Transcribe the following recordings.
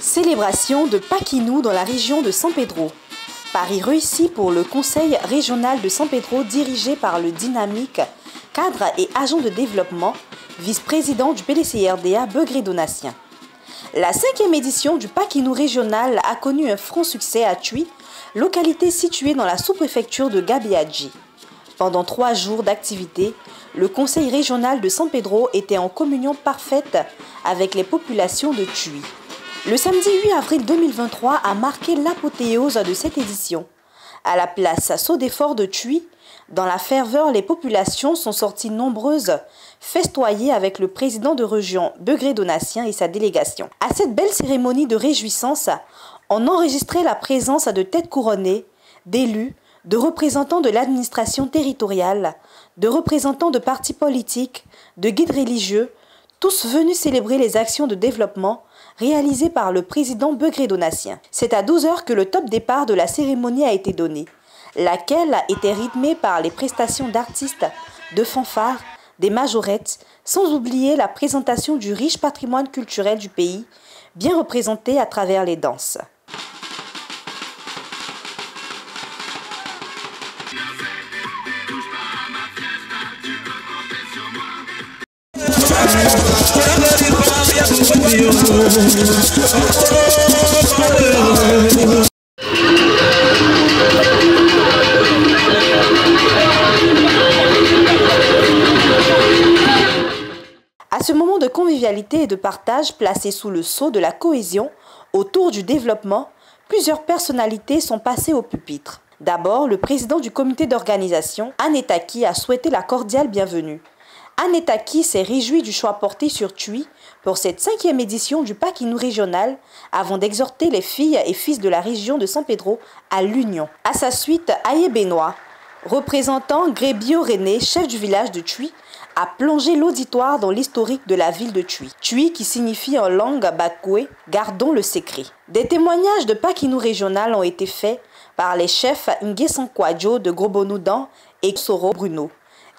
Célébration de Paquinou dans la région de San Pedro. Pari réussi pour le conseil régional de San Pedro dirigé par le dynamique cadre et agent de développement, vice-président du PDCRDA Begré Donatien. La 5e édition du Paquinou régional a connu un franc succès à Tui, localité située dans la sous-préfecture de Gabiadji. Pendant 3 jours d'activité, le conseil régional de San Pedro était en communion parfaite avec les populations de Tui. Le samedi 8 avril 2023 a marqué l'apothéose de cette édition. À la place Sodefort de Tui, dans la ferveur, les populations sont sorties nombreuses, festoyer avec le président de région Begré Donatien et sa délégation. À cette belle cérémonie de réjouissance, on enregistrait la présence de têtes couronnées, d'élus, de représentants de l'administration territoriale, de représentants de partis politiques, de guides religieux, tous venus célébrer les actions de développement réalisées par le président Begré Donatien. C'est à 12 h que le top départ de la cérémonie a été donné, laquelle était rythmée par les prestations d'artistes, de fanfares, des majorettes, sans oublier la présentation du riche patrimoine culturel du pays, bien représenté à travers les danses. À ce moment de convivialité et de partage placé sous le sceau de la cohésion autour du développement, plusieurs personnalités sont passées au pupitre. D'abord, le président du comité d'organisation, Anne Taki, a souhaité la cordiale bienvenue. Anne Taki s'est réjouie du choix porté sur Tui pour cette 5e édition du Paquinou régional avant d'exhorter les filles et fils de la région de San Pedro à l'union. À sa suite, Aye Benoît, représentant Grébio René, chef du village de Tui, a plongé l'auditoire dans l'historique de la ville de Tui. Tui qui signifie en langue bakoué « gardons le secret ». Des témoignages de Paquinou régional ont été faits par les chefs Nguessan Kwadjo de Grobonoudan et Soro Bruno.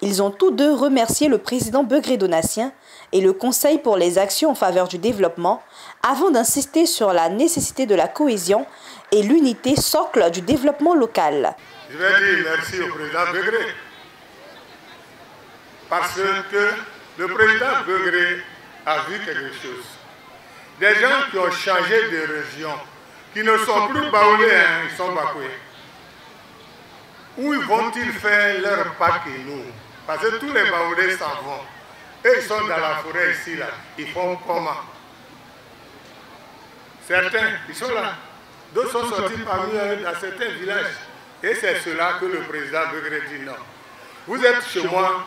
Ils ont tous deux remercié le président Begré Donatien et le conseil pour les actions en faveur du développement avant d'insister sur la nécessité de la cohésion et l'unité socle du développement local. Je vais dire merci au président Begré parce que le président Begré a vu quelque chose. Des gens qui ont changé de région, qui ne sont plus baoulés, ils sont bakoués. Où vont-ils faire leur Paquinou? Parce que tous les baoulés s'en vont. Et ils sont dans la forêt ici, là. Ils font comment? Certains, ils sont là. D'autres sont sortis parmi eux dans certains villages. Et c'est cela que le président Begré dit non. Vous êtes chez moi,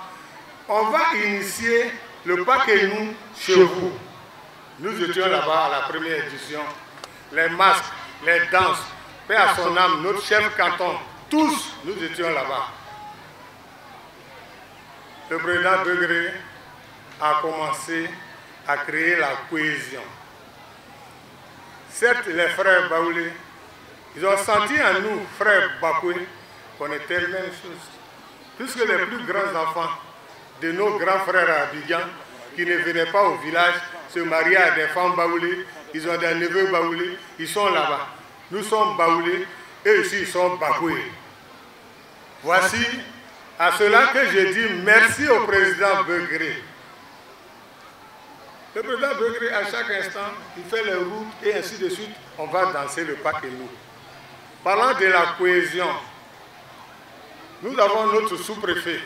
on va initier le Paquinou chez vous. Nous étions là-bas à la première édition. Les masques, les danses, paix à son âme, notre chef canton, tous, nous étions là-bas. Le président Begré a commencé à créer la cohésion. Certes, les frères baoulés, ils ont senti en nous, frères bakoués, qu'on était la même chose. Puisque les plus grands enfants de nos grands frères à Abidjan, qui ne venaient pas au village, se mariaient à des femmes baoulées, ils ont des neveux baoulés, ils sont là-bas. Nous sommes baoulés, et ici ils sont bakoués. Voici à cela que je dis merci au président Begré. Le président Begré, à chaque instant, il fait les routes et ainsi de suite, on va danser le Paquinou. Parlant de la cohésion, nous avons notre sous-préfet,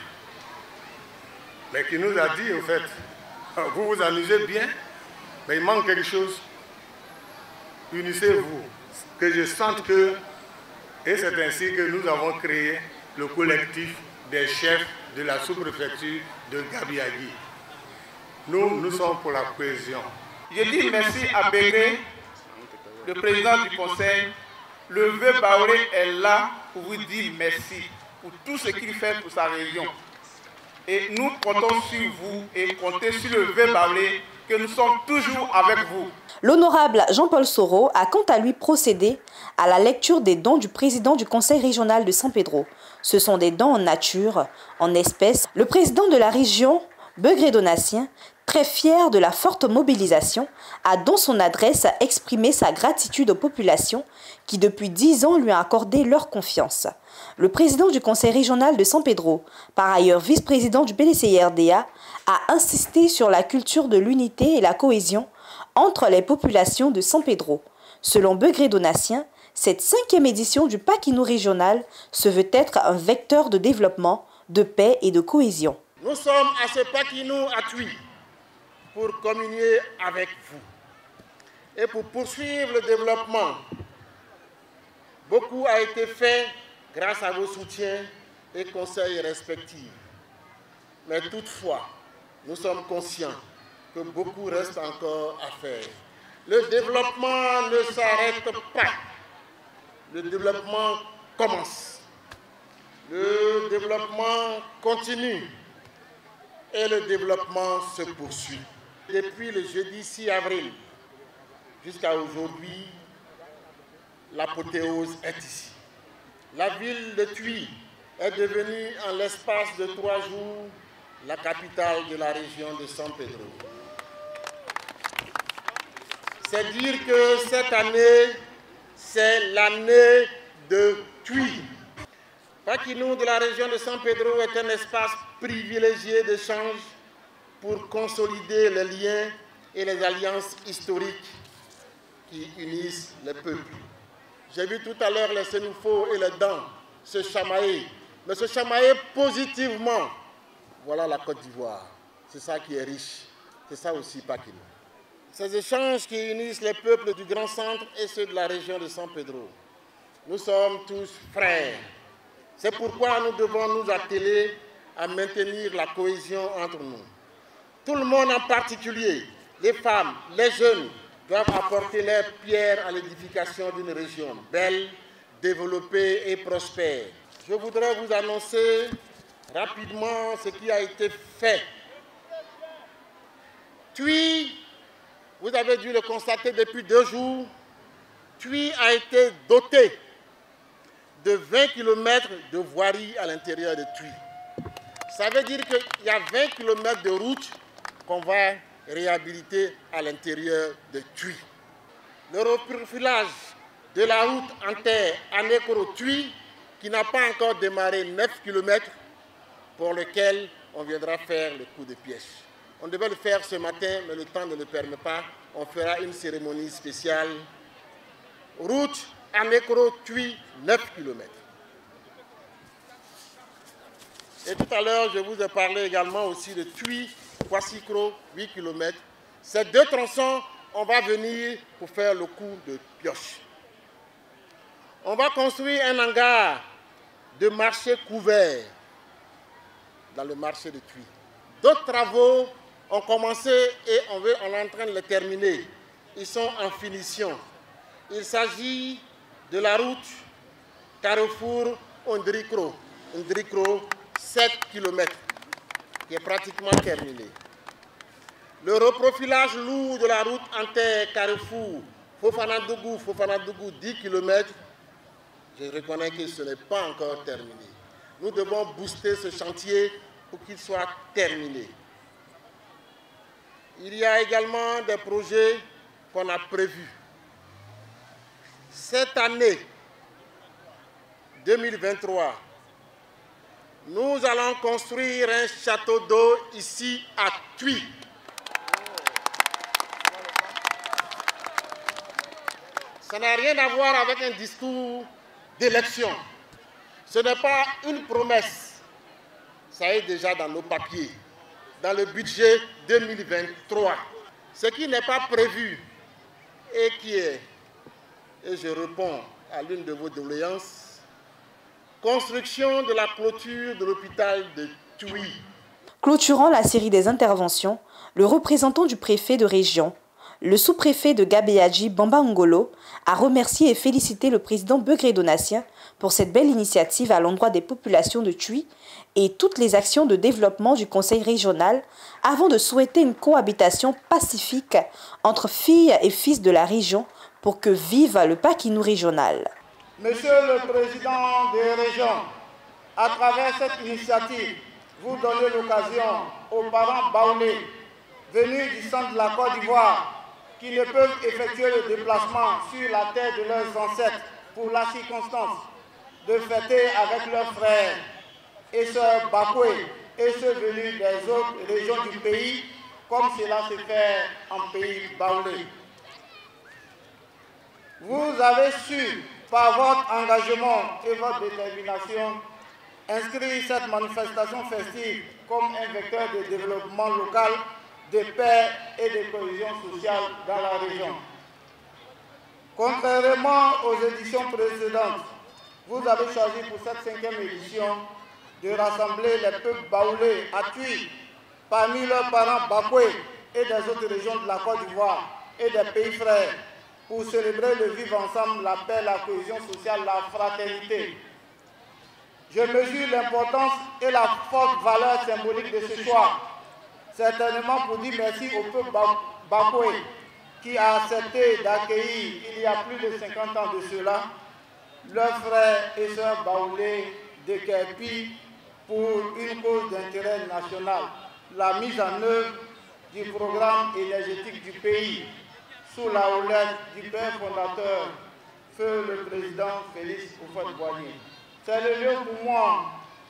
mais qui nous a dit, au fait, vous vous amusez bien, mais il manque quelque chose. Unissez-vous, que je sente que, et c'est ainsi que nous avons créé le collectif des chefs de la sous-préfecture de Gabiadji. Nous sommes pour la cohésion. Je dis merci à Begré, le président du conseil. Le vœu baoulé est là pour vous dire merci pour tout ce qu'il fait pour sa région. Et nous comptons sur vous et comptez sur le vœu baoulé que nous sommes toujours avec vous. L'honorable Jean-Paul Soro a quant à lui procédé à la lecture des dons du président du conseil régional de San Pedro. Ce sont des dons en nature, en espèces. Le président de la région, Begré Donatien, Très fier de la forte mobilisation, a dans son adresse exprimé sa gratitude aux populations qui depuis 10 ans lui ont accordé leur confiance. Le président du conseil régional de San Pedro, par ailleurs vice-président du PDCI-RDA, a insisté sur la culture de l'unité et la cohésion entre les populations de San Pedro. Selon Begré Donatien, cette 5e édition du Paquinou régional se veut être un vecteur de développement, de paix et de cohésion. Nous sommes à ce Paquinou à Tui pour communier avec vous et pour poursuivre le développement. Beaucoup a été fait grâce à vos soutiens et conseils respectifs. Mais toutefois, nous sommes conscients que beaucoup reste encore à faire. Le développement ne s'arrête pas. Le développement commence. Le développement continue. Et le développement se poursuit. Depuis le jeudi 6 avril jusqu'à aujourd'hui, l'apothéose est ici. La ville de Tui est devenue en l'espace de 3 jours la capitale de la région de San Pedro. C'est dire que cette année, c'est l'année de Tui. Paquinou de la région de San Pedro est un espace privilégié d'échange pour consolider les liens et les alliances historiques qui unissent les peuples. J'ai vu tout à l'heure les Sénoufos et les Dents se chamailler, mais se chamailler positivement. Voilà la Côte d'Ivoire. C'est ça qui est riche. C'est ça aussi Paquinou. Ces échanges qui unissent les peuples du Grand Centre et ceux de la région de San Pedro. Nous sommes tous frères. C'est pourquoi nous devons nous atteler à maintenir la cohésion entre nous. Tout le monde en particulier, les femmes, les jeunes, doivent apporter leur pierre à l'édification d'une région belle, développée et prospère. Je voudrais vous annoncer rapidement ce qui a été fait. Tui, vous avez dû le constater depuis 2 jours, Tui a été doté de 20 km de voirie à l'intérieur de Tui. Ça veut dire qu'il y a 20 km de route qu'on va réhabiliter à l'intérieur de Tui. Le reprofilage de la route en terre Anekoro-Tui, qui n'a pas encore démarré 9 km, pour lequel on viendra faire le coup de pièce. On devait le faire ce matin, mais le temps ne le permet pas. On fera une cérémonie spéciale. Route Anekoro-Tui, 9 km. Et tout à l'heure, je vous ai parlé également aussi de Tui-Kwassikro, 8 km. Ces 2 tronçons, on va venir pour faire le coup de pioche. On va construire un hangar de marché couvert dans le marché de Tui. D'autres travaux ont commencé et on est en train de les terminer. Ils sont en finition. Il s'agit de la route Carrefour-Ondricro, 7 km, qui est pratiquement terminée. Le reprofilage lourd de la route en terre Carrefour, Fofana-Dougou, 10 km, je reconnais que ce n'est pas encore terminé. Nous devons booster ce chantier pour qu'il soit terminé. Il y a également des projets qu'on a prévus. Cette année 2023, nous allons construire un château d'eau ici à Tui. Ça n'a rien à voir avec un discours d'élection. Ce n'est pas une promesse. Ça est déjà dans nos papiers, dans le budget 2023. Ce qui n'est pas prévu et qui est, et je réponds à l'une de vos doléances, construction de la clôture de l'hôpital de Tui. Clôturant la série des interventions, le représentant du préfet de région, le sous-préfet de Gabéadji, Bamba Ngolo, a remercié et félicité le président Begré Donatien pour cette belle initiative à l'endroit des populations de Tui et toutes les actions de développement du conseil régional avant de souhaiter une cohabitation pacifique entre filles et fils de la région pour que vive le Paquinou régional. Monsieur le Président des régions, à travers cette initiative, vous donnez l'occasion aux parents baoulés venus du centre de la Côte d'Ivoire qui ne peuvent effectuer le déplacement sur la terre de leurs ancêtres pour la circonstance de fêter avec leurs frères et sœurs Bakoué et ceux venus des autres régions du pays, comme cela se fait en pays baoulé. Vous avez su, par votre engagement et votre détermination, inscrire cette manifestation festive comme un vecteur de développement local, de paix et de cohésion sociale dans la région. Contrairement aux éditions précédentes, vous avez choisi pour cette 5e édition de rassembler les peuples baoulés à Tui, parmi leurs parents Bakoué et des autres régions de la Côte d'Ivoire et des pays frères, pour célébrer le vivre ensemble, la paix, la cohésion sociale, la fraternité. Je mesure l'importance et la forte valeur symbolique de ce choix, certainement pour dire merci au peuple Bakoué qui a accepté d'accueillir, il y a plus de 50 ans de cela, leurs frères et sœurs baoulés de Kerpi pour une cause d'intérêt national, la mise en œuvre du programme énergétique du pays, sous la houlette du père fondateur, feu le président Félix Houphouët-Boigny. C'est le lieu pour moi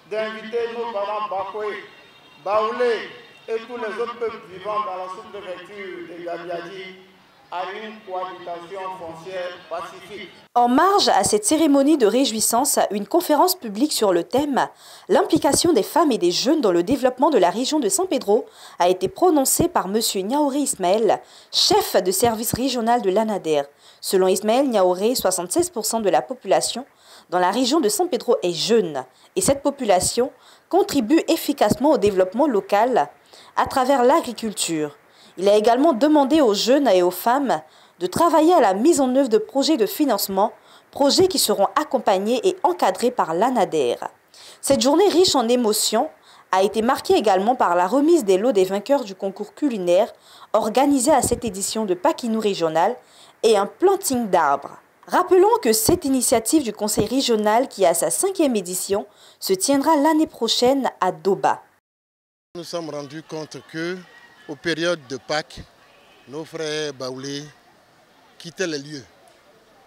d'inviter nos parents Bakoué, baoulés et tous les autres peuples vivant dans la sous-préfecture de Gabiadji à une cohabitation foncière pacifique. En marge à cette cérémonie de réjouissance, une conférence publique sur le thème « L'implication des femmes et des jeunes dans le développement de la région de San Pedro » a été prononcée par M. Niaouré Ismaël, chef de service régional de l'ANADER. Selon Ismaël Niaouré, 76% de la population dans la région de San Pedro est jeune et cette population contribue efficacement au développement local à travers l'agriculture. Il a également demandé aux jeunes et aux femmes de travailler à la mise en œuvre de projets de financement, projets qui seront accompagnés et encadrés par l'ANADER. Cette journée riche en émotions a été marquée également par la remise des lots des vainqueurs du concours culinaire organisé à cette édition de Paquinou régional et un planting d'arbres. Rappelons que cette initiative du Conseil régional qui a sa 5e édition se tiendra l'année prochaine à Doba. Nous nous sommes rendus compte que aux périodes de Pâques, nos frères baoulés quittaient les lieux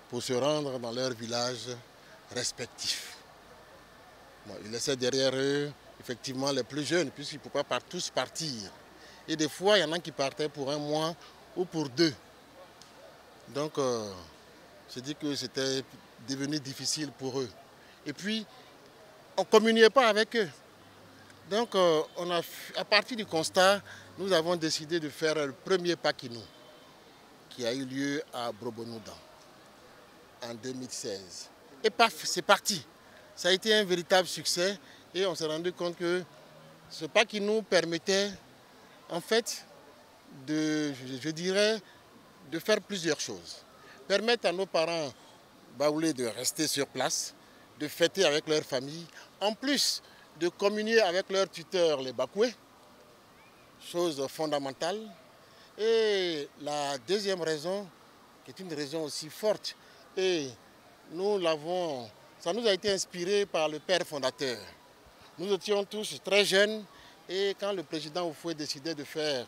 pour se rendre dans leurs villages respectifs. Bon, ils laissaient derrière eux effectivement les plus jeunes puisqu'ils ne pouvaient pas tous partir. Et des fois, il y en a qui partaient pour 1 mois ou pour 2. Donc, je dis que c'était devenu difficile pour eux. Et puis, on ne communiait pas avec eux. Donc, à partir du constat, nous avons décidé de faire le premier Paquinou qui a eu lieu à Brobonoudan en 2016. Et paf, c'est parti. Ça a été un véritable succès et on s'est rendu compte que ce Paquinou permettait en fait je dirais, de faire plusieurs choses. Permettre à nos parents baoulés de rester sur place, de fêter avec leur famille, en plus de communier avec leurs tuteurs, les Bakoué, chose fondamentale. Et la deuxième raison, qui est une raison aussi forte, et ça nous a été inspiré par le père fondateur. Nous étions tous très jeunes et quand le président Houphouët décidait de faire,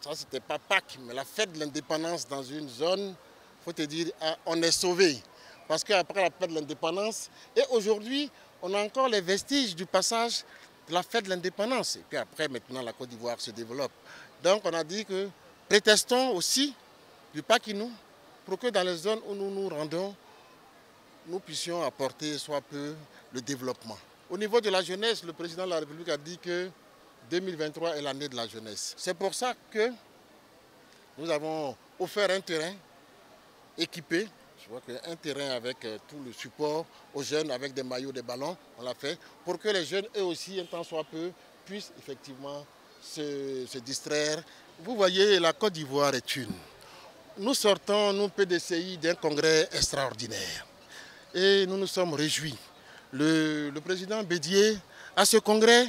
ça c'était pas Pâques, mais la fête de l'indépendance dans une zone, il faut te dire, on est sauvé. Parce qu'après la fête de l'indépendance, et aujourd'hui, on a encore les vestiges du passage de la fête de l'indépendance. Et puis après, maintenant, la Côte d'Ivoire se développe. Donc on a dit que prétestons aussi du Paquinou pour que dans les zones où nous nous rendons, nous puissions apporter soit peu le développement. Au niveau de la jeunesse, le président de la République a dit que 2023 est l'année de la jeunesse. C'est pour ça que nous avons offert un terrain équipé. Je vois qu'un terrain avec tout le support aux jeunes, avec des maillots, des ballons, on l'a fait, pour que les jeunes, eux aussi, un temps soit peu, puissent effectivement se distraire. Vous voyez, la Côte d'Ivoire est une. Nous sortons, nous, PDCI, d'un congrès extraordinaire. Et nous nous sommes réjouis. Le président Bédié, à ce congrès,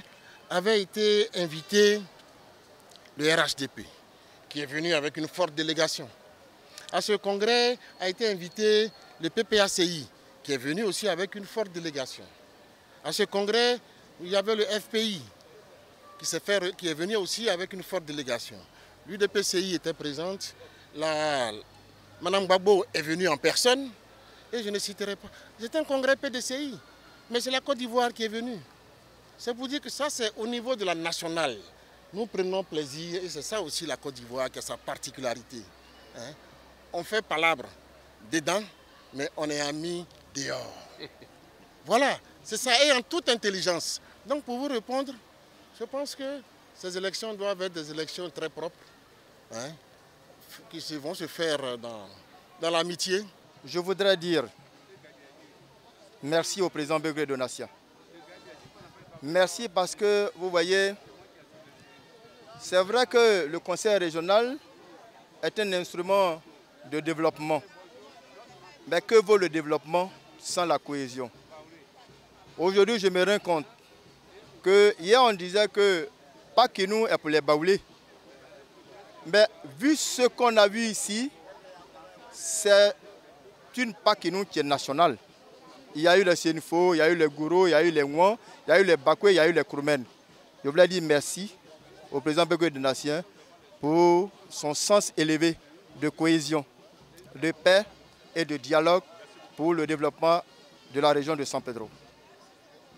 avait été invité le RHDP, qui est venu avec une forte délégation. À ce congrès a été invité le PPACI, qui est venu aussi avec une forte délégation. À ce congrès, il y avait le FPI, qui est venu aussi avec une forte délégation. L'UDPCI était présente, Madame Gbagbo est venue en personne, et je ne citerai pas. C'était un congrès PDCI, mais c'est la Côte d'Ivoire qui est venue. C'est pour dire que ça, c'est au niveau de la nationale. Nous prenons plaisir, et c'est ça aussi la Côte d'Ivoire qui a sa particularité. Hein? On fait palabre dedans, mais on est amis dehors. Voilà, c'est ça, et en toute intelligence. Donc pour vous répondre, je pense que ces élections doivent être des élections très propres, hein, qui vont se faire dans l'amitié. Je voudrais dire merci au président Begré Donatien. Merci parce que, vous voyez, c'est vrai que le conseil régional est un instrument de développement. Mais que vaut le développement sans la cohésion? Aujourd'hui, je me rends compte que hier on disait que Pakinou est pour les Baoulés. Mais vu ce qu'on a vu ici, c'est une Pakinou qui est nationale. Il y a eu les Sénifo, il y a eu les Gouro, il y a eu les Ouan, il y a eu les Bakwe, il y a eu les Kroumen. Je voulais dire merci au président Begré Donatien pour son sens élevé de cohésion, de paix et de dialogue pour le développement de la région de San Pedro.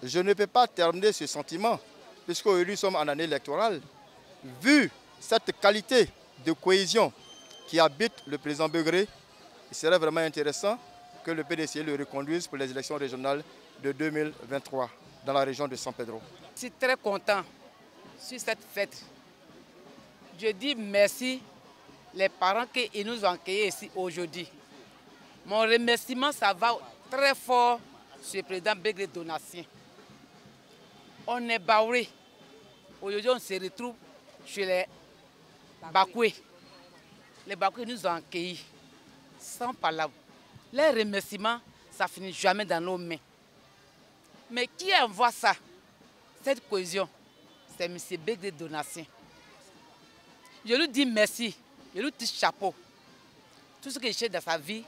Je ne peux pas terminer ce sentiment, puisqu'aujourd'hui nous sommes en année électorale. Vu cette qualité de cohésion qui habite le président Begré, il serait vraiment intéressant que le PDCI le reconduise pour les élections régionales de 2023 dans la région de San Pedro. Je suis très content sur cette fête. Je dis merci les parents qui nous ont accueillis ici aujourd'hui. Mon remerciement, ça va très fort sur le président Begré Donatien. On est Baoulé. Aujourd'hui, on se retrouve chez les Bakwe. Les Bakwe nous ont accueillis sans parole. Les remerciements, ça finit jamais dans nos mains. Mais qui envoie ça, cette cohésion? C'est M. Begré Donatien. Je lui dis merci, je lui dis chapeau. Tout ce que je cherche dans sa vie,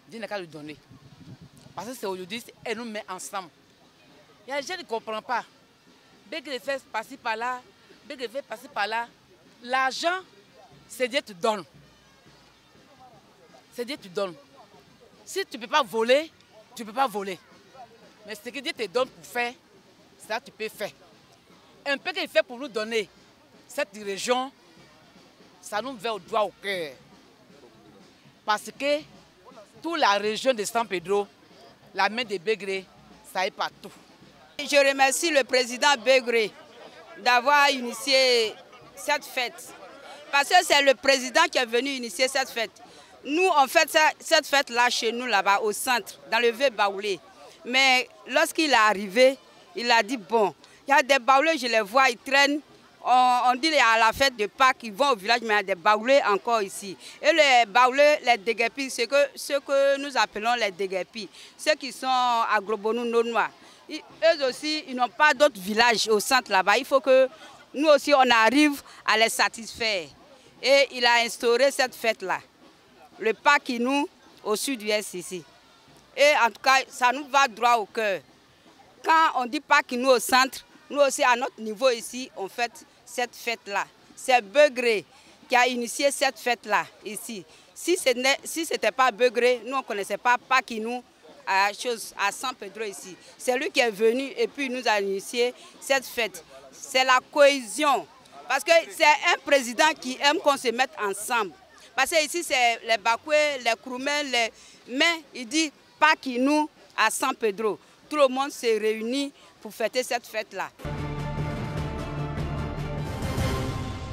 Dieu n'a qu'à lui donner. Parce que c'est aujourd'hui, elle nous met ensemble. Il y a des gens qui ne comprennent pas. Begré fait passer par là, Begré fait passer par là. L'argent, c'est Dieu qui te donne. C'est Dieu qui te donne. Si tu ne peux pas voler, tu ne peux pas voler. Mais ce que Dieu te donne pour faire, ça tu peux faire. Un peu qu'il fait pour nous donner cette région, ça nous va au doigt au cœur. Parce que toute la région de San Pedro, la main de Begré, ça est partout. Je remercie le président Begré d'avoir initié cette fête. Parce que c'est le président qui est venu initier cette fête. Nous, on fait cette fête-là chez nous, là-bas, au centre, dans le vieux Baoulé. Mais lorsqu'il est arrivé, il a dit, bon, il y a des Baoulés, je les vois, ils traînent. On dit à la fête de Pâques, ils vont au village, mais il y a des Baoulés encore ici. Et les Baoulés, les déguépis, c'est ce que nous appelons les déguépis, ceux qui sont à Grobonou, Nonois. Eux aussi, ils n'ont pas d'autres villages au centre là-bas. Il faut que nous aussi, on arrive à les satisfaire. Et il a instauré cette fête-là. Le Pakinou au sud-ouest ici. Et en tout cas, ça nous va droit au cœur. Quand on dit Pakinou au centre, nous aussi à notre niveau ici, on fait cette fête-là. C'est Begré qui a initié cette fête-là ici. Si ce n'était pas Begré, nous on ne connaissait pas Pakinou à San Pedro ici. C'est lui qui est venu et puis il nous a initié cette fête. C'est la cohésion. Parce que c'est un président qui aime qu'on se mette ensemble. Parce que ici, c'est les Bakwe, les Kroumen, mais il dit Pakinou à San Pedro. Tout le monde s'est réuni pour fêter cette fête-là.